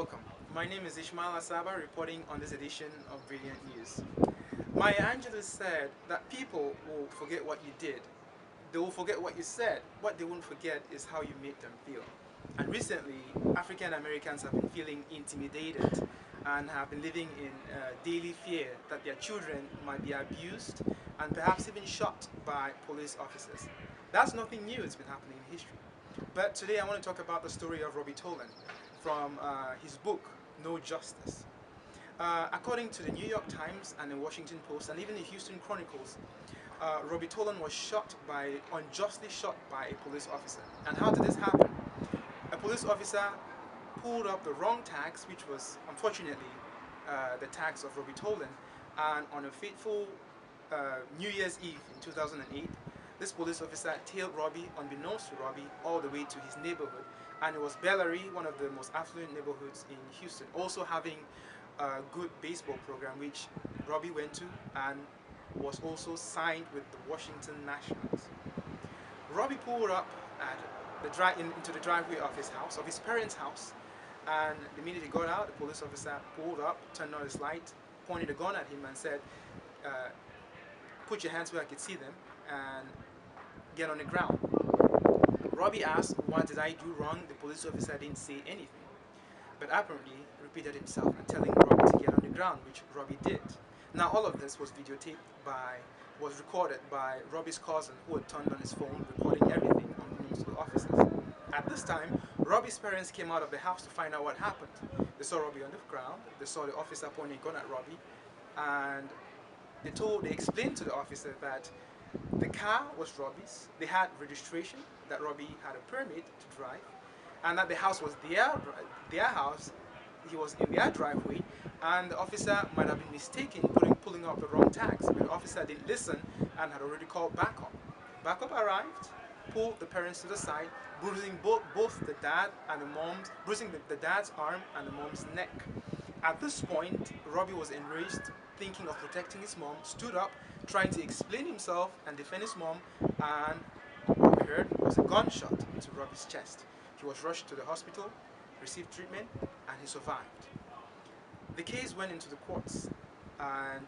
welcome. My name is Ishmael Asaba, reporting on this edition of Brilliant News. Maya Angelou said that people will forget what you did. They will forget what you said. What they won't forget is how you made them feel. And recently, African Americans have been feeling intimidated and have been living in daily fear that their children might be abused and perhaps even shot by police officers. That's nothing new, it's been happening in history. But today I want to talk about the story of Robbie Tolan from his book, No Justice. According to the New York Times and the Washington Post and even the Houston Chronicles, Robbie Tolan was unjustly shot by a police officer. And how did this happen? A police officer pulled up the wrong tags, which was unfortunately the tags of Robbie Tolan, and on a fateful New Year's Eve in 2008, this police officer tailed Robbie, unbeknownst to Robbie, all the way to his neighborhood. And it was Bellary, one of the most affluent neighborhoods in Houston, also having a good baseball program, which Robbie went to and was also signed with the Washington Nationals. Robbie pulled up at into the driveway of his house, of his parents' house, and the minute he got out, the police officer pulled up, turned on his light, pointed a gun at him and said, put your hands where I could see them and get on the ground. Robbie asked, what did I do wrong? The police officer didn't say anything, but apparently repeated himself and telling Robbie to get on the ground, which Robbie did. Now all of this was was recorded by Robbie's cousin, who had turned on his phone, recording everything unbeknownst to the officers. At this time, Robbie's parents came out of the house to find out what happened. They saw Robbie on the ground, they saw the officer pointing a gun at Robbie, and they explained to the officer that the car was Robbie's, they had registration, that Robbie had a permit to drive, and that the house was their house, he was in their driveway, and the officer might have been mistaken pulling up the wrong tags, but the officer didn't listen and had already called backup. Backup arrived, pulled the parents to the side, bruising both the dad and the mom's, bruising the dad's arm and the mom's neck. At this point, Robbie was enraged, thinking of protecting his mom, stood up, trying to explain himself and defend his mom, and what we heard was a gunshot to Robbie's chest. He was rushed to the hospital, received treatment, and he survived. The case went into the courts, and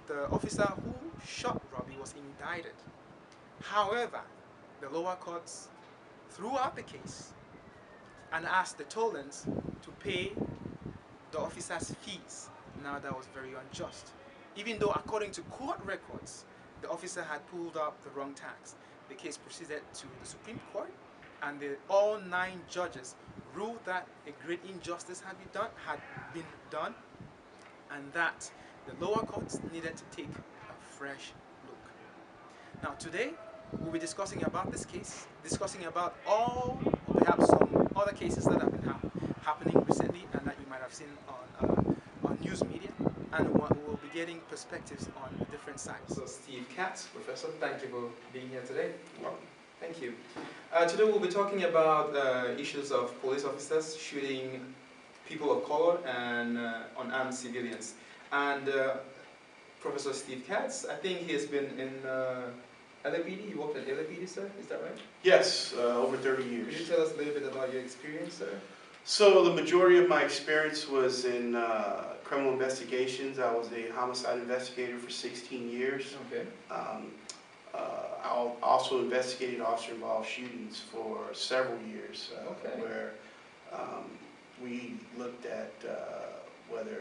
the officer who shot Robbie was indicted. However, the lower courts threw out the case and asked the Tolans to pay the officer's fees. Now that was very unjust. Even though according to court records, the officer had pulled up the wrong tags. The case proceeded to the Supreme Court, and all 9 judges ruled that a great injustice had been done, and that the lower courts needed to take a fresh look. Now today, we'll be discussing about this case, discussing about all, or perhaps some other cases that have been happening recently and that you might have seen on news media, and we'll be getting perspectives on different sides. So Steve Katz, Professor, thank you for being here today. Welcome. Thank you. Today we'll be talking about issues of police officers shooting people of color and unarmed civilians. And Professor Steve Katz, I think he has been in LAPD. You worked at LAPD, sir? Is that right? Yes, over 30 years. Could you tell us a little bit about your experience, sir? So the majority of my experience was in criminal investigations. I was a homicide investigator for 16 years. Okay. I also investigated officer-involved shootings for several years, okay. where we looked at whether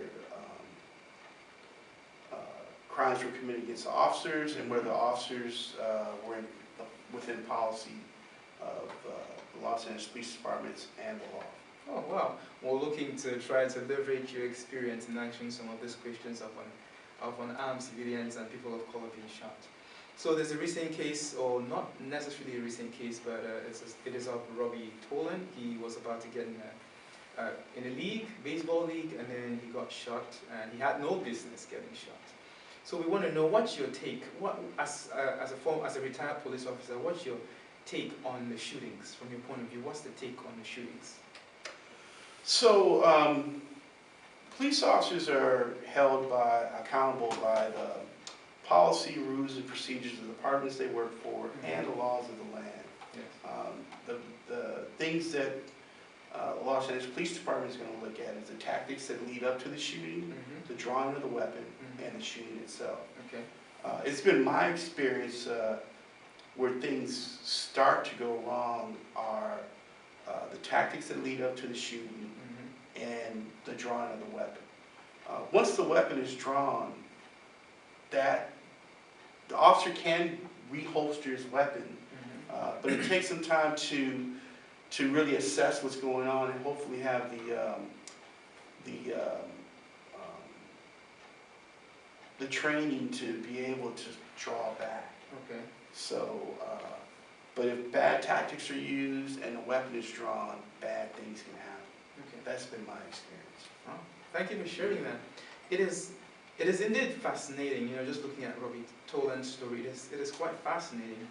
crimes were committed against the officers and whether officers were within policy of the Los Angeles Police Departments and the law. Oh, wow. We're looking to try to leverage your experience in answering some of these questions of unarmed civilians and people of color being shot. So there's a recent case, or not necessarily a recent case, but it is of Robbie Tolan. He was about to get in a league, baseball league, and then he got shot, and he had no business getting shot. So we want to know, what's your take? As a retired police officer, what's your take on the shootings? From your point of view, what's the take on the shootings? So, police officers are held accountable by the policy, rules, and procedures of the departments they work for and the laws of the land. Yes. The things that the Los Angeles Police Department is going to look at is the tactics that lead up to the shooting, the drawing of the weapon, and the shooting itself. Okay. It's been my experience where things start to go wrong are the tactics that lead up to the shooting and the drawing of the weapon. Once the weapon is drawn, that the officer can reholster his weapon, but it takes some time to really assess what's going on and hopefully have the training to be able to draw back. Okay. So, but if bad tactics are used and the weapon is drawn, bad things can happen. Okay. That's been my experience. Oh, thank you for sharing that. It is indeed fascinating, just looking at Robbie Toland's story. It is quite fascinating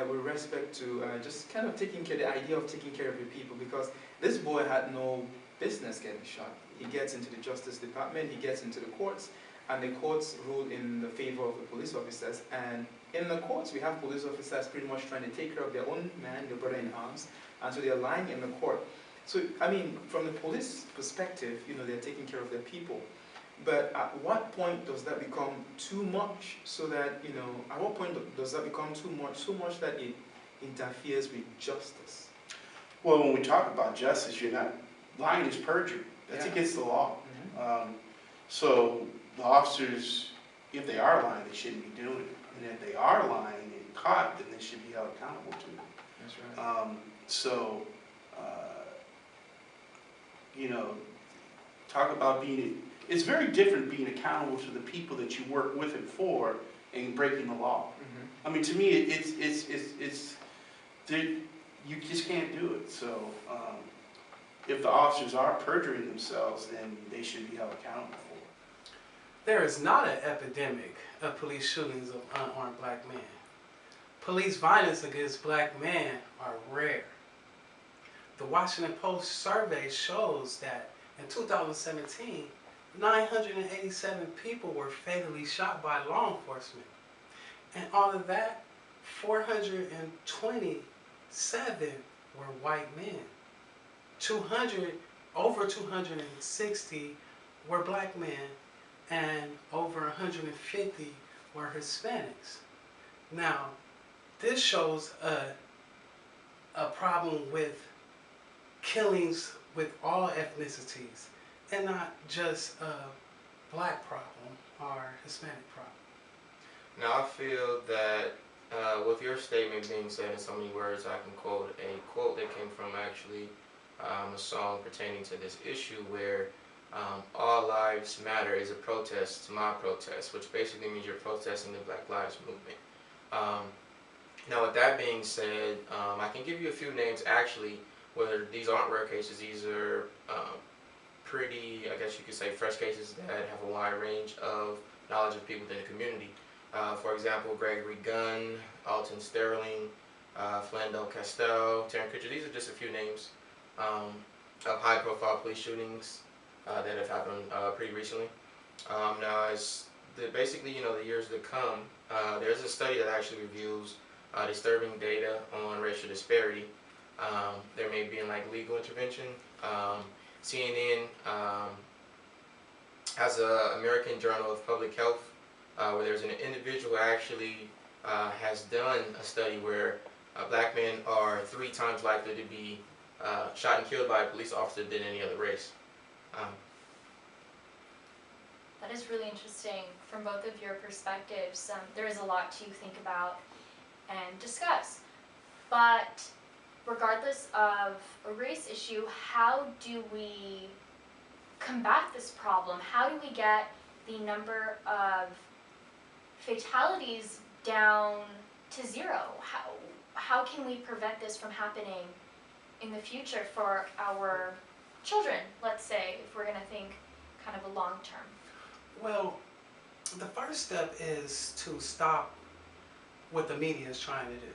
with respect to just kind of the idea of taking care of your people, because this boy had no business getting shot. He gets into the Justice Department, he gets into the courts, and the courts rule in the favor of the police officers. And in the courts, we have police officers pretty much trying to take care of their own man, their brother in arms, and so they're lying in the court. So, I mean, from the police perspective, they're taking care of their people. But at what point does that become too much so that, at what point does that become too much, so much that it interferes with justice? Well, when we talk about justice, lying is perjury. That's against the law. So the officers, if they are lying, they shouldn't be doing it. And if they are lying and caught, then they should be held accountable to it. That's right. Talk about it's very different being accountable to the people that you work with and for and breaking the law. I mean, to me, you just can't do it. So if the officers are perjuring themselves, then they should be held accountable for it. There is not an epidemic of police shootings of unarmed black men. Police violence against black men are rare. The Washington Post survey shows that in 2017, 987 people were fatally shot by law enforcement. And out of that, 427 were white men. Over 260 were black men, and over 150 were Hispanics. Now, this shows a problem with killings with all ethnicities, and not just a black problem or Hispanic problem. Now I feel that with your statement being said in so many words, I can quote a quote that came from actually a song pertaining to this issue where all lives matter is a protest to my protest, which basically means you're protesting the Black Lives Movement. Now with that being said, I can give you a few names actually, whether these aren't rare cases, these are pretty, I guess you could say, fresh cases that have a wide range of knowledge of people within the community. For example, Gregory Gunn, Alton Sterling, Flandel Castell, Taryn Kutcher. These are just a few names of high-profile police shootings that have happened pretty recently. Now, as basically, the years to come, there's a study that actually reviews disturbing data on racial disparity. There may be in legal intervention. CNN has an American Journal of Public Health where there's an individual who actually has done a study where black men are 3 times likely to be shot and killed by a police officer than any other race. That is really interesting from both of your perspectives. There is a lot to think about and discuss. But regardless of a race issue, how do we combat this problem? How do we get the number of fatalities down to 0? How can we prevent this from happening in the future for our children, let's say, if we're going to think kind of a long term? Well, the first step is to stop what the media is trying to do.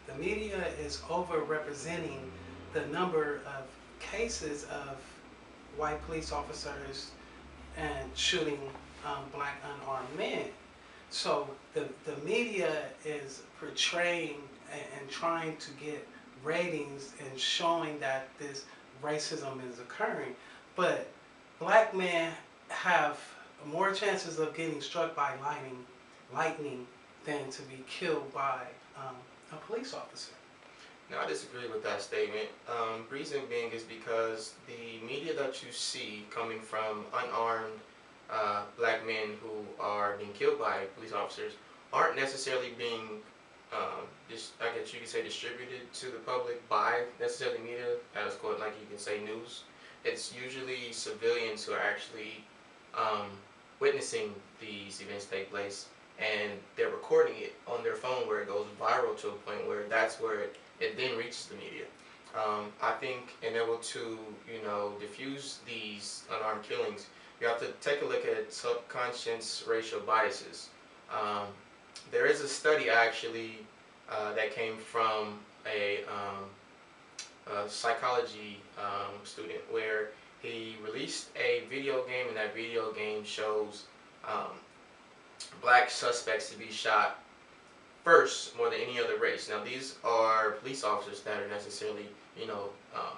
The media is overrepresenting the number of cases of white police officers and shooting black unarmed men. So the media is portraying and trying to get ratings and showing that this racism is occurring, but black men have more chances of getting struck by lightning than to be killed by a police officer. Now, I disagree with that statement. Reason being is because the media that you see coming from unarmed black men who are being killed by police officers aren't necessarily being, I guess you could say, distributed to the public by necessarily media, as quote, like you can say, news. It's usually civilians who are actually witnessing these events take place, and they're recording it on their phone where it goes viral to a point where that's where it then reaches the media. I think in order to, diffuse these unarmed killings, you have to take a look at subconscious racial biases. There is a study actually that came from a psychology student where he released a video game, and that video game shows black suspects to be shot first more than any other race. Now, these are police officers that are necessarily,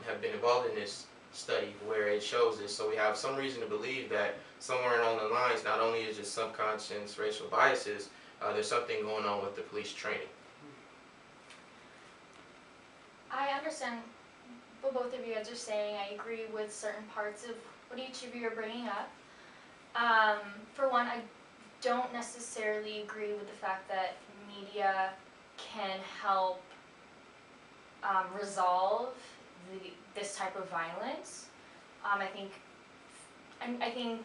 have been involved in this study where it shows this. So we have some reason to believe that somewhere along the lines, not only is it subconscious racial biases, there's something going on with the police training. I understand what both of you guys are saying. I agree with certain parts of what each of you are bringing up. For one, I don't necessarily agree with the fact that media can help resolve this type of violence. I think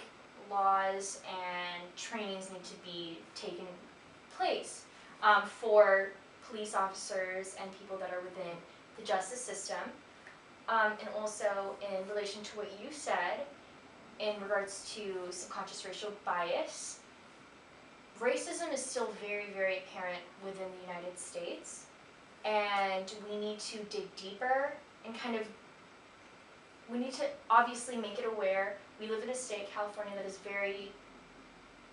laws and trainings need to be taken place for police officers and people that are within the justice system. And also in relation to what you said in regards to subconscious racial bias, racism is still very, very apparent within the United States, and we need to dig deeper and we need to obviously make it aware. We live in a state, California, that is very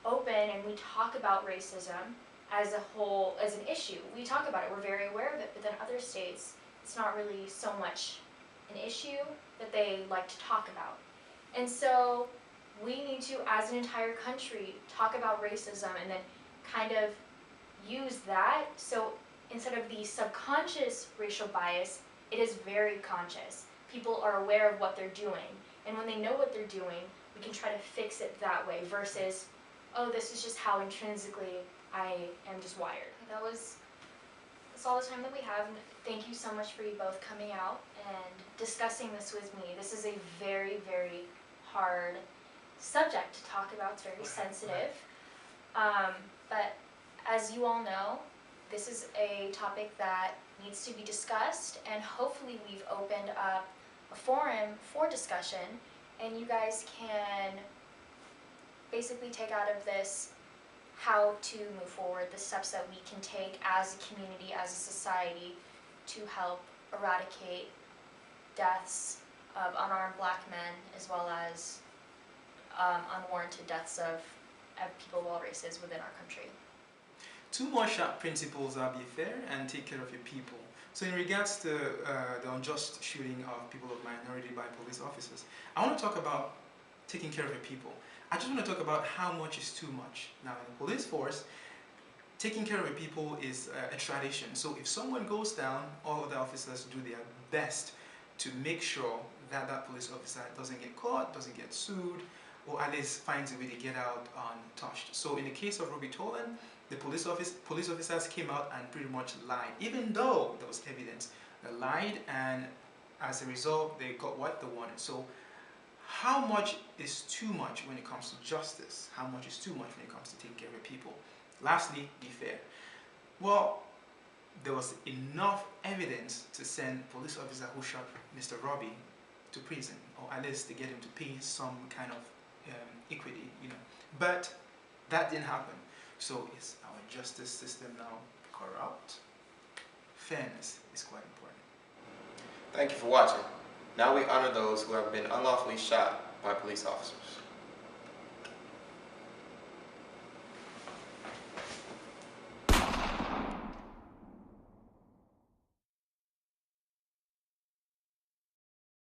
open, and we talk about racism as a whole, as an issue. We talk about it, we're very aware of it, but then other states, it's not really so much an issue that they like to talk about. And so we need to, as an entire country, talk about racism and then kind of use that. So instead of the subconscious racial bias, it is very conscious. People are aware of what they're doing. And when they know what they're doing, we can try to fix it that way versus, oh, this is just how intrinsically I am just wired. That's all the time that we have. And thank you so much for you both coming out and discussing this with me. This is a very, very hard subject to talk about. It's very sensitive. But as you all know, this is a topic that needs to be discussed, and hopefully we've opened up a forum for discussion, and you guys can basically take out of this how to move forward, the steps that we can take as a community, as a society, to help eradicate deaths of unarmed black men, as well as unwarranted deaths of people of all races within our country. Two more sharp principles are be fair and take care of your people. So in regards to the unjust shooting of people of minority by police officers, I want to talk about taking care of your people. I just want to talk about how much is too much. Now in the police force, taking care of your people is a tradition. So if someone goes down, all of the officers do their best to make sure that that police officer doesn't get caught, doesn't get sued, or at least finds a way to get out untouched. So in the case of Robbie Tolan, the police officers came out and pretty much lied, even though there was evidence. They lied, and as a result, they got what they wanted. So how much is too much when it comes to justice? How much is too much when it comes to taking care of people? Lastly, be fair. Well, there was enough evidence to send police officer who shot Mr. Robbie to prison, or at least to get him to pay some kind of equity, But that didn't happen. So is our justice system now corrupt? Fairness is quite important. Thank you for watching. Now we honor those who have been unlawfully shot by police officers.